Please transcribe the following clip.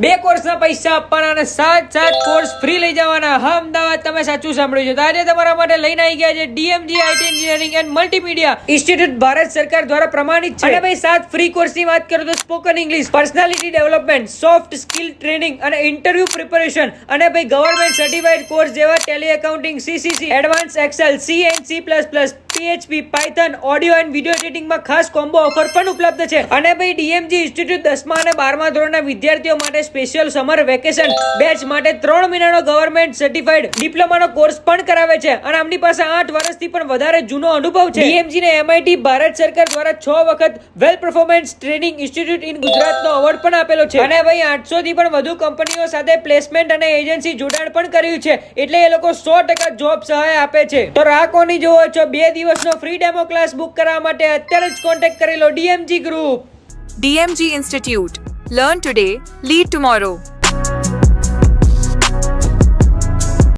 2 કોર્સના પૈસા આપવાના અને 7 કોર્સ ફ્રી લઈ જવાના. હા, અમદાવાદ તમે સાચું સાંભળ્યું છે. તો આજે તમારા માટે લઈને આવી ગયા છે DMG IT engineering and multimedia institute, Bharat સરકાર દ્વારા પ્રમાણિત છે. અને ભાઈ 7 ફ્રી કોર્સની વાત કરું તો spoken English, personality development, soft skill training અને ઇન્ટરવ્યુ પ્રિપેરેશન અને ભાઈ ગવર્મેન્ટ સર્ટિફાઈડ કોર્સ જેવા Tally accounting, CCC, advance Excel, C and સી++, PHP, Python, audio and video એડિટિંગમાં ખાસ કોમ્બો ઓફર પણ ઉપલબ્ધ છે. અને ભાઈ ડીએમજી ઇન્સ્ટિટ્યૂટ 10મા અને 12મા ધોરણના વિદ્યાર્થીઓ માટે સ્પેશિયલ સમર વેકેશન બેચ માટે 3 મહિનાનો ગવર્મેન્ટ સર્ટિફાઈડ ડિપ્લોમાનો કોર્સ પણ કરાવે છે. અને આમની પાસે 8 વર્ષથી પણ વધારે જૂનો અનુભવ છે. ડીએમજી ને MIT ભારત સરકાર દ્વારા 6 વખત વેલ પરફોર્મન્સ ટ્રેનિંગ ઇન્સ્ટિટ્યૂટ ઇન ગુજરાતનો એવોર્ડ પણ આપેલો છે. અને ભાઈ 800 થી પણ વધુ કંપનીઓ સાથે પ્લેસમેન્ટ અને એજન્સી જોડાણ પણ કર્યું છે. એટલે એ લોકો 100% જોબ સહાય આપે છે. તો રાહ કોની જોવો છો? 2 દિવસનો ફ્રી ડેમો ક્લાસ બુક કરવા માટે અત્યારે જ કોન્ટેક્ટ કરી લો ડીએમજી group. DMG Institute. Learn today, lead tomorrow.